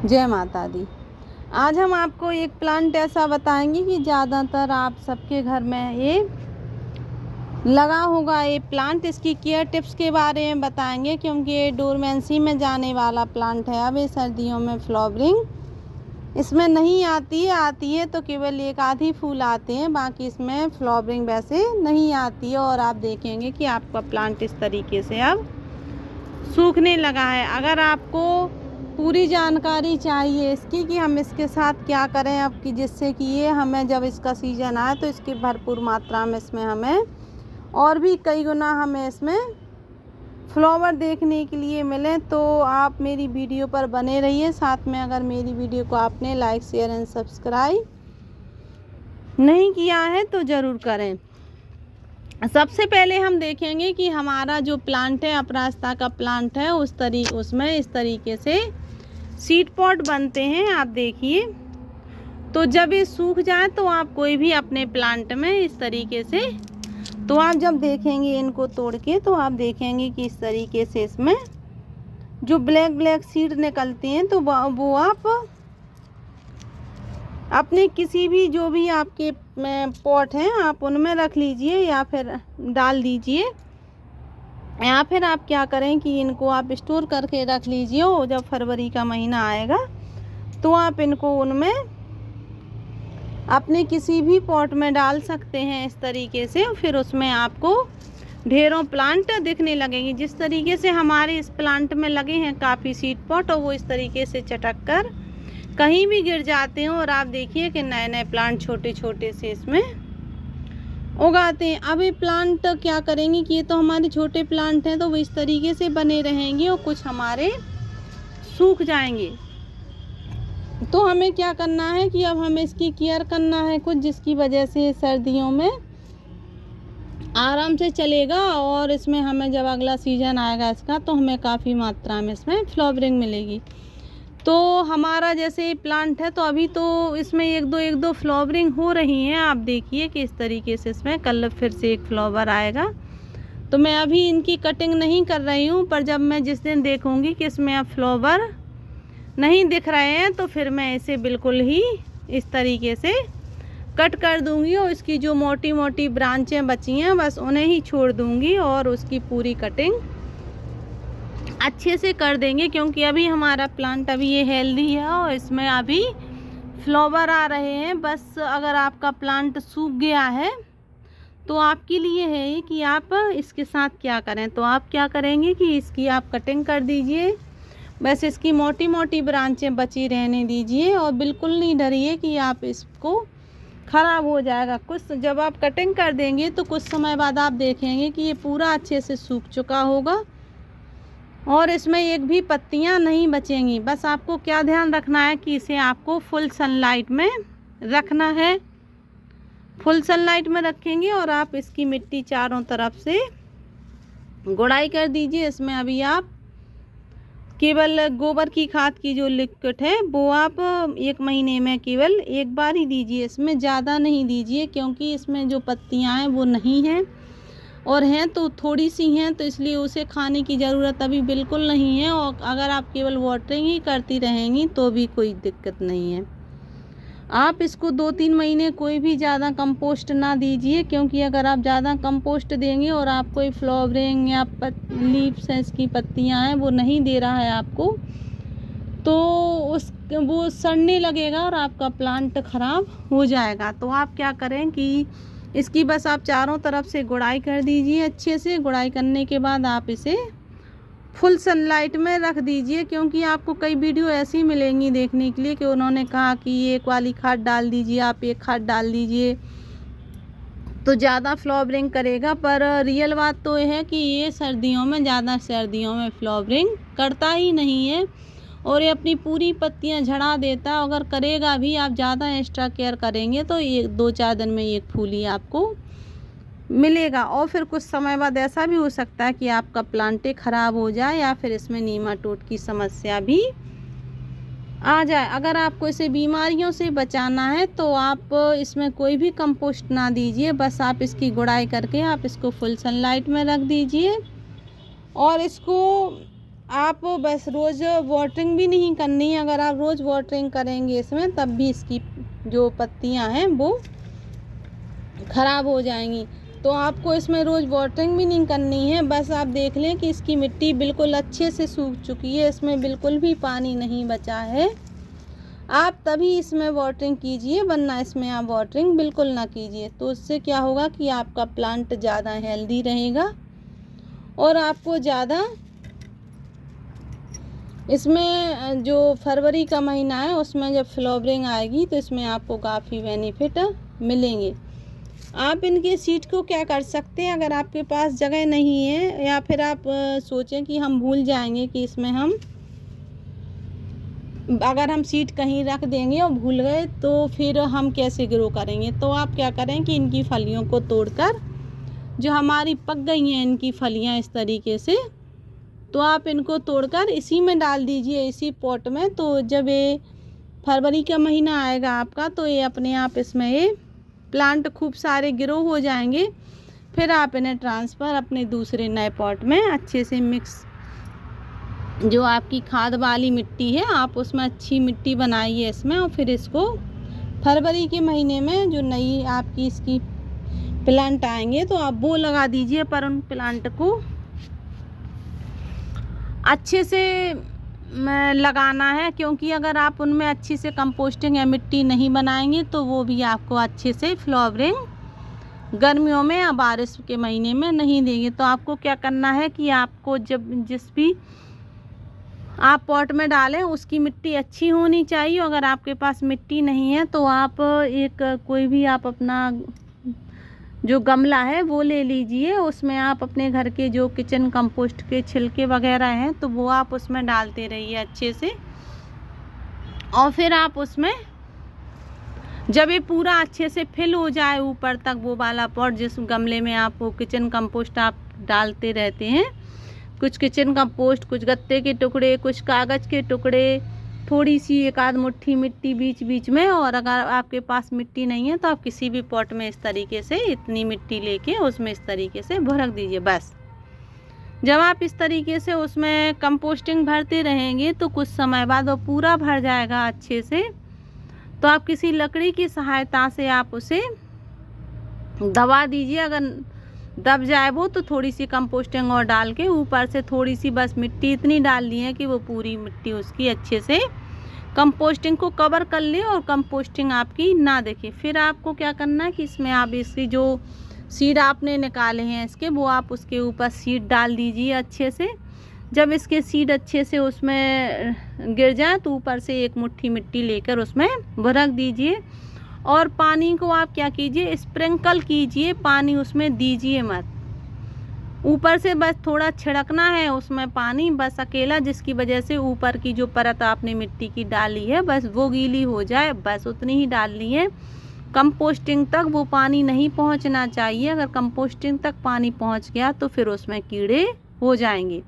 जय माता दी। आज हम आपको एक प्लांट ऐसा बताएंगे कि ज़्यादातर आप सबके घर में ये लगा होगा। ये प्लांट, इसकी केयर टिप्स के बारे में बताएंगे क्योंकि ये डोरमेंसी में जाने वाला प्लांट है। अब ये सर्दियों में फ्लावरिंग इसमें नहीं आती है तो केवल एक आधी फूल आते हैं, बाकी इसमें फ्लावरिंग वैसे नहीं आती है। और आप देखेंगे कि आपका प्लांट इस तरीके से अब सूखने लगा है। अगर आपको पूरी जानकारी चाहिए इसकी कि हम इसके साथ क्या करें अब कि जिससे कि ये हमें जब इसका सीज़न आए तो इसकी भरपूर मात्रा में इसमें हमें और भी कई गुना हमें इसमें फ्लावर देखने के लिए मिले, तो आप मेरी वीडियो पर बने रहिए। साथ में अगर मेरी वीडियो को आपने लाइक, शेयर एंड सब्सक्राइब नहीं किया है तो ज़रूर करें। सबसे पहले हम देखेंगे कि हमारा जो प्लांट है, अपराजिता का प्लांट है, उसमें इस तरीके से सीड पॉट बनते हैं। आप देखिए, तो जब ये सूख जाए तो आप कोई भी अपने प्लांट में इस तरीके से, तो आप जब देखेंगे इनको तोड़ के तो आप देखेंगे कि इस तरीके से इसमें जो ब्लैक सीड निकलते हैं तो वो आप अपने किसी भी जो भी आपके पॉट हैं आप उनमें रख लीजिए या फिर डाल दीजिए, या फिर आप क्या करें कि इनको आप स्टोर करके रख लीजिए। और जब फरवरी का महीना आएगा तो आप इनको उनमें अपने किसी भी पॉट में डाल सकते हैं इस तरीके से। फिर उसमें आपको ढेरों प्लांट दिखने लगेंगे। जिस तरीके से हमारे इस प्लांट में लगे हैं काफ़ी सीड पॉट, और वो इस तरीके से चटक कर कहीं भी गिर जाते हैं। और आप देखिए कि नए नए प्लांट छोटे छोटे से इसमें उगाते हैं। अब ये प्लांट क्या करेंगे कि ये तो हमारे छोटे प्लांट हैं तो वो इस तरीके से बने रहेंगे और कुछ हमारे सूख जाएंगे। तो हमें क्या करना है कि अब हमें इसकी केयर करना है कुछ, जिसकी वजह से सर्दियों में आराम से चलेगा। और इसमें हमें जब अगला सीज़न आएगा इसका तो हमें काफ़ी मात्रा में इसमें फ्लावरिंग मिलेगी। तो हमारा जैसे प्लांट है तो अभी तो इसमें एक दो फ्लावरिंग हो रही हैं। आप देखिए कि इस तरीके से इसमें कल फिर से एक फ्लावर आएगा। तो मैं अभी इनकी कटिंग नहीं कर रही हूँ, पर जब मैं जिस दिन देखूँगी कि इसमें अब फ्लावर नहीं दिख रहे हैं तो फिर मैं इसे बिल्कुल ही इस तरीके से कट कर दूँगी और इसकी जो मोटी मोटी ब्रांचें बची हैं बस उन्हें ही छोड़ दूँगी और उसकी पूरी कटिंग अच्छे से कर देंगे। क्योंकि अभी हमारा प्लांट अभी ये हेल्दी है और इसमें अभी फ्लावर आ रहे हैं। बस अगर आपका प्लांट सूख गया है तो आपके लिए है कि आप इसके साथ क्या करें। तो आप क्या करेंगे कि इसकी आप कटिंग कर दीजिए, बस इसकी मोटी मोटी ब्रांचें बची रहने दीजिए और बिल्कुल नहीं डरिए कि आप इसको ख़राब हो जाएगा। कुछ जब आप कटिंग कर देंगे तो कुछ समय बाद आप देखेंगे कि ये पूरा अच्छे से सूख चुका होगा और इसमें एक भी पत्तियां नहीं बचेंगी। बस आपको क्या ध्यान रखना है कि इसे आपको फुल सनलाइट में रखना है। फुल सनलाइट में रखेंगे और आप इसकी मिट्टी चारों तरफ से गुड़ाई कर दीजिए। इसमें अभी आप केवल गोबर की खाद की जो लिक्विड है वो आप 1 महीने में केवल एक बार ही दीजिए, इसमें ज़्यादा नहीं दीजिए। क्योंकि इसमें जो पत्तियां हैं वो नहीं हैं और हैं तो थोड़ी सी हैं, तो इसलिए उसे खाने की ज़रूरत अभी बिल्कुल नहीं है। और अगर आप केवल वाटरिंग ही करती रहेंगी तो भी कोई दिक्कत नहीं है। आप इसको 2-3 महीने कोई भी ज़्यादा कंपोस्ट ना दीजिए, क्योंकि अगर आप ज़्यादा कंपोस्ट देंगे और आप कोई फ्लावरिंग या लीव्स हैं इसकी पत्तियां हैं वो नहीं दे रहा है आपको, तो वो सड़ने लगेगा और आपका प्लांट ख़राब हो जाएगा। तो आप क्या करें कि इसकी बस आप चारों तरफ से गुड़ाई कर दीजिए। अच्छे से गुड़ाई करने के बाद आप इसे फुल सनलाइट में रख दीजिए। क्योंकि आपको कई वीडियो ऐसी मिलेंगी देखने के लिए कि उन्होंने कहा कि एक वाली खाद डाल दीजिए, आप एक खाद डाल दीजिए तो ज़्यादा फ्लावरिंग करेगा। पर रियल बात तो है कि ये सर्दियों में फ्लावरिंग करता ही नहीं है और ये अपनी पूरी पत्तियां झड़ा देता। अगर करेगा भी, आप ज़्यादा एक्स्ट्रा केयर करेंगे तो 2-4 दिन में एक फूल ही आपको मिलेगा। और फिर कुछ समय बाद ऐसा भी हो सकता है कि आपका प्लांट ख़राब हो जाए या फिर इसमें नीमाटोड की समस्या भी आ जाए। अगर आपको इसे बीमारियों से बचाना है तो आप इसमें कोई भी कंपोस्ट ना दीजिए, बस आप इसकी गुड़ाई करके आप इसको फुल सनलाइट में रख दीजिए। और इसको आप बस रोज़ वाटरिंग भी नहीं करनी है। अगर आप रोज़ वाटरिंग करेंगे इसमें तब भी इसकी जो पत्तियां हैं वो ख़राब हो जाएंगी। तो आपको इसमें रोज़ वाटरिंग भी नहीं करनी है। बस आप देख लें कि इसकी मिट्टी बिल्कुल अच्छे से सूख चुकी है, इसमें बिल्कुल भी पानी नहीं बचा है, आप तभी इसमें वाटरिंग कीजिए, वरना इसमें आप वाटरिंग बिल्कुल ना कीजिए। तो उससे क्या होगा कि आपका प्लांट ज़्यादा हेल्दी रहेगा और आपको ज़्यादा इसमें जो फरवरी का महीना है उसमें जब फ्लावरिंग आएगी तो इसमें आपको काफ़ी बेनिफिट मिलेंगे। आप इनके सीड को क्या कर सकते हैं, अगर आपके पास जगह नहीं है या फिर आप सोचें कि हम भूल जाएंगे कि इसमें अगर हम सीड कहीं रख देंगे और भूल गए तो फिर हम कैसे ग्रो करेंगे। तो आप क्या करें कि इनकी फलियों को तोड़कर, जो हमारी पक गई हैं इनकी फलियां इस तरीके से, तो आप इनको तोड़कर इसी में डाल दीजिए, इसी पॉट में। तो जब ये फरवरी का महीना आएगा आपका तो ये अपने आप इसमें ये प्लांट खूब सारे ग्रो हो जाएंगे। फिर आप इन्हें ट्रांसफ़र अपने दूसरे नए पॉट में अच्छे से मिक्स, जो आपकी खाद वाली मिट्टी है आप उसमें अच्छी मिट्टी बनाइए इसमें, और फिर इसको फरवरी के महीने में जो नई आपकी इसकी प्लांट आएंगे तो आप वो लगा दीजिए। पर उन प्लांट को अच्छे से लगाना है, क्योंकि अगर आप उनमें अच्छी से कंपोस्टिंग या मिट्टी नहीं बनाएंगे तो वो भी आपको अच्छे से फ्लावरिंग गर्मियों में या बारिश के महीने में नहीं देंगे। तो आपको क्या करना है कि आपको जब जिस भी आप पॉट में डालें उसकी मिट्टी अच्छी होनी चाहिए। अगर आपके पास मिट्टी नहीं है तो आप कोई भी आप अपना जो गमला है वो ले लीजिए, उसमें आप अपने घर के जो किचन कंपोस्ट के छिलके वगैरह हैं तो वो आप उसमें डालते रहिए अच्छे से। और फिर आप उसमें जब ये पूरा अच्छे से फिल हो जाए ऊपर तक वो वाला पॉट, जिस गमले में आप वो किचन कंपोस्ट आप डालते रहते हैं, कुछ किचन कंपोस्ट, कुछ गत्ते के टुकड़े, कुछ कागज़ के टुकड़े, थोड़ी सी एक आध मुट्ठी मिट्टी बीच बीच में। और अगर आपके पास मिट्टी नहीं है तो आप किसी भी पॉट में इस तरीके से इतनी मिट्टी लेके उसमें इस तरीके से भर दीजिए। बस जब आप इस तरीके से उसमें कंपोस्टिंग भरते रहेंगे तो कुछ समय बाद वो पूरा भर जाएगा अच्छे से। तो आप किसी लकड़ी की सहायता से आप उसे दबा दीजिए। अगर दब जाए वो तो थोड़ी सी कंपोस्टिंग और डाल के ऊपर से थोड़ी सी बस मिट्टी इतनी डाल दी है कि वो पूरी मिट्टी उसकी अच्छे से कंपोस्टिंग को कवर कर ले और कंपोस्टिंग आपकी ना दिखे। फिर आपको क्या करना है कि इसमें आप इसकी जो सीड आपने निकाले हैं इसके, वो आप उसके ऊपर सीड डाल दीजिए अच्छे से। जब इसके सीड अच्छे से उसमें गिर जाए तो ऊपर से एक मुट्ठी मिट्टी लेकर उसमें भरक दीजिए। और पानी को आप क्या कीजिए, स्प्रिंकल कीजिए, पानी उसमें दीजिए मत, ऊपर से बस थोड़ा छिड़कना है उसमें पानी, बस अकेला, जिसकी वजह से ऊपर की जो परत आपने मिट्टी की डाली है बस वो गीली हो जाए, बस उतनी ही डालनी है। कंपोस्टिंग तक वो पानी नहीं पहुंचना चाहिए। अगर कंपोस्टिंग तक पानी पहुंच गया तो फिर उसमें कीड़े हो जाएंगे।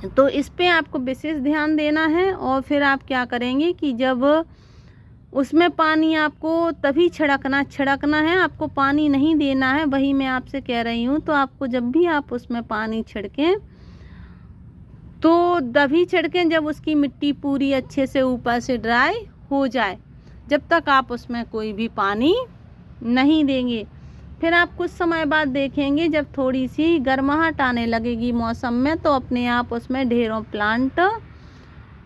तो इस पे आपको विशेष ध्यान देना है। और फिर आप क्या करेंगे कि जब उसमें पानी आपको तभी छिड़कना है, आपको पानी नहीं देना है, वही मैं आपसे कह रही हूँ। तो आपको जब भी आप उसमें पानी छिड़कें तो तभी छिड़कें जब उसकी मिट्टी पूरी अच्छे से ऊपर से ड्राई हो जाए, जब तक आप उसमें कोई भी पानी नहीं देंगे। फिर आप कुछ समय बाद देखेंगे जब थोड़ी सी गर्माहट आने लगेगी मौसम में तो अपने आप उसमें ढेरों प्लांट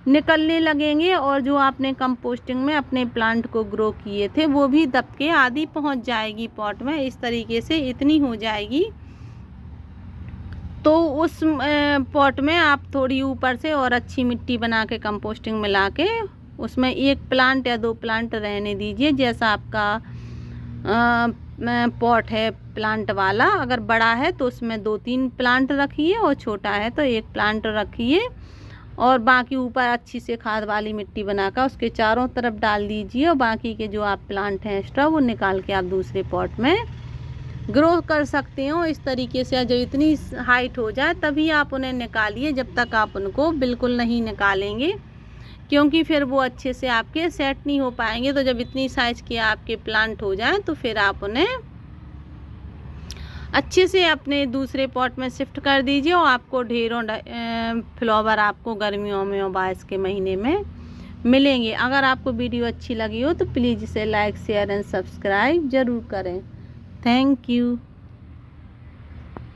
निकलने लगेंगे। और जो आपने कंपोस्टिंग में अपने प्लांट को ग्रो किए थे वो भी दब के आधी पहुंच जाएगी पॉट में, इस तरीके से इतनी हो जाएगी। तो उस पॉट में आप थोड़ी ऊपर से और अच्छी मिट्टी बना के कंपोस्टिंग मिला के उसमें एक प्लांट या दो प्लांट रहने दीजिए। जैसा आपका पॉट है प्लांट वाला, अगर बड़ा है तो उसमें 2-3 प्लांट रखिए और छोटा है तो एक प्लांट रखिए। और बाकी ऊपर अच्छी से खाद वाली मिट्टी बनाकर उसके चारों तरफ डाल दीजिए। और बाकी के जो आप प्लांट हैं एक्स्ट्रा वो निकाल के आप दूसरे पॉट में ग्रो कर सकते हो इस तरीके से। जब इतनी हाइट हो जाए तभी आप उन्हें निकालिए, जब तक आप उनको बिल्कुल नहीं निकालेंगे क्योंकि फिर वो अच्छे से आपके सेट नहीं हो पाएंगे। तो जब इतनी साइज के आपके प्लांट हो जाएं तो फिर आप उन्हें अच्छे से अपने दूसरे पॉट में शिफ्ट कर दीजिए और आपको ढेरों फ्लावर आपको गर्मियों में और बारिश के महीने में मिलेंगे। अगर आपको वीडियो अच्छी लगी हो तो प्लीज़ इसे लाइक शेयर एंड सब्सक्राइब ज़रूर करें। Thank you.